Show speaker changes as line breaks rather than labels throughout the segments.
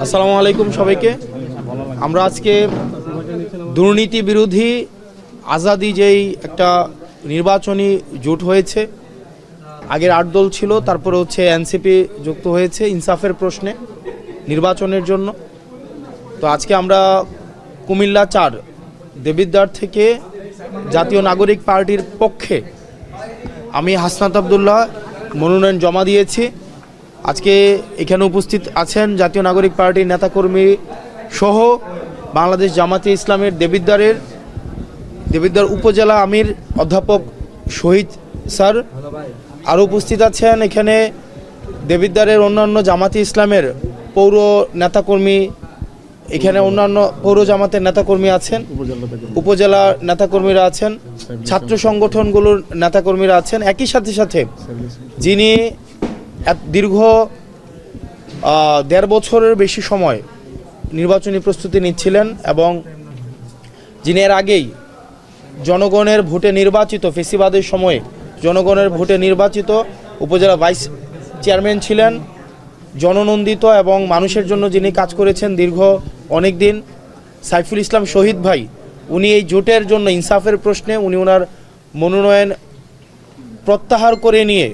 আসসালামু আলাইকুম সবাইকে। আমরা আজকে দুর্নীতি বিরোধী আজাদি যেই একটা নির্বাচনী জোট হয়েছে, আগের 8 দল ছিল, তারপরে হচ্ছে এনসিপি যুক্ত হয়েছে ইনসাফের প্রশ্নে নির্বাচনের জন্য। তো আজকে আমরা কুমিল্লা 4 দেবিদ্বার থেকে জাতীয় নাগরিক পার্টির পক্ষে আমি হাসনাত আবদুল্লাহ মনোনয়ন জমা দিয়েছি। আজকে এখানে উপস্থিত আছেন জাতীয় নাগরিক পার্টির নেতাকর্মী সহ বাংলাদেশ জামাতে ইসলামের দেবিদ্বার উপজেলা আমির অধ্যাপক শহীদ স্যার। আরও উপস্থিত আছেন এখানে দেবিদ্বারের অন্যান্য জামাতে ইসলামের পৌর নেতাকর্মী, এখানে অন্যান্য পৌর জামাতের নেতাকর্মী আছেন, উপজেলা নেতাকর্মীরা আছেন, ছাত্র সংগঠনগুলোর নেতাকর্মীরা আছেন। একই সাথে যিনি দীর্ঘ 1.5 বছরের বেশি সময় নির্বাচনী প্রস্তুতি নিচ্ছিলেন এবং যিনি এর আগেই জনগণের ভোটে নির্বাচিত, ফেসিবাদের সময়ে জনগণের ভোটে নির্বাচিত উপজেলা ভাইস চেয়ারম্যান ছিলেন, জননন্দিত এবং মানুষের জন্য যিনি কাজ করেছেন দীর্ঘ অনেক দিন, সাইফুল ইসলাম শহীদ ভাই। উনি এই জোটের জন্য ইনসাফের প্রশ্নে উনি ওনার মনোনয়ন প্রত্যাহার করে নিয়ে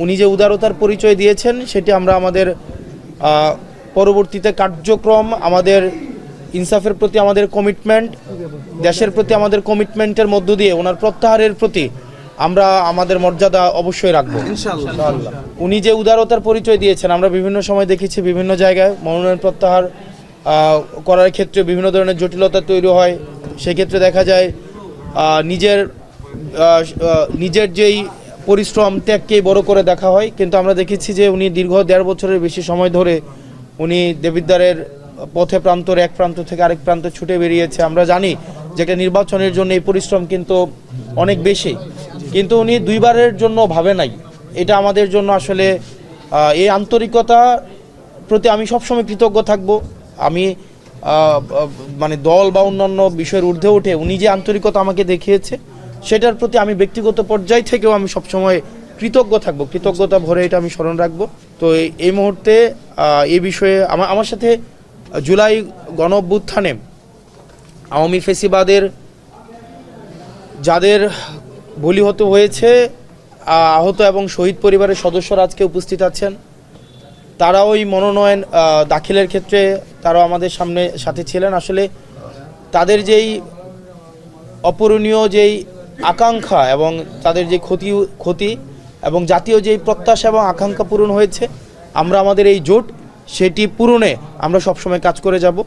উনি যে উদারতার পরিচয় দিয়েছেন সেটি আমরা আমাদের পরবর্তীতে কার্যক্রম, আমাদের ইনসাফের প্রতি আমাদের কমিটমেন্ট, দেশের প্রতি আমাদের কমিটমেন্টের মধ্য দিয়ে ওনার প্রত্যাহারের প্রতি আমরা আমাদের মর্যাদা অবশ্যই রাখবো ইনশাআল্লাহ। উনি যে উদারতার পরিচয় দিয়েছেন, আমরা বিভিন্ন সময় দেখেছি বিভিন্ন জায়গায় মনোনয়ন প্রত্যাহার করার ক্ষেত্রে বিভিন্ন ধরনের জটিলতা তৈরি হয়। সেক্ষেত্রে দেখা যায় নিজের যেই পরিশ্রম ত্যাগকেই বড় করে দেখা হয়, কিন্তু আমরা দেখেছি যে উনি দীর্ঘ 1.5 বছরের বেশি সময় ধরে উনি দেবিদ্বারের পথে প্রান্তর এক প্রান্ত থেকে আরেক প্রান্ত ছুটে বেরিয়েছে। আমরা জানি যে একটা নির্বাচনের জন্য এই পরিশ্রম কিন্তু অনেক বেশি, কিন্তু উনি 2বারের জন্য ভাবে নাই। এটা আমাদের জন্য আসলে এই আন্তরিকতার প্রতি আমি সবসময় কৃতজ্ঞ থাকব। আমি মানে দল বা অন্যান্য বিষয়ের ঊর্ধ্বে উঠে উনি যে আন্তরিকতা আমাকে দেখিয়েছে সেটার প্রতি আমি ব্যক্তিগত পর্যায় থেকেও আমি সবসময় কৃতজ্ঞ থাকব, কৃতজ্ঞতা ভরে এটা আমি স্মরণ রাখব। তো এই মুহূর্তে এই বিষয়ে আমার সাথে জুলাই গণ অভ্যুত্থানে আওয়ামী ফেসিবাদের যাদের বলি হতে হয়েছে, আহত এবং শহীদ পরিবারের সদস্যরা আজকে উপস্থিত আছেন। তারাও ওই মনোনয়ন দাখিলের ক্ষেত্রে তারাও আমাদের সাথে ছিলেন। আসলে তাদের যেই অপূরণীয় যেই আকাঙ্ক্ষা এবং তাদের যে ক্ষতি এবং জাতীয় যেই প্রত্যাশা এবং আকাঙ্ক্ষা পূরণ হয়েছে, আমরা আমাদের এই জোট সেটি পূরণে আমরা সবসময় কাজ করে যাব।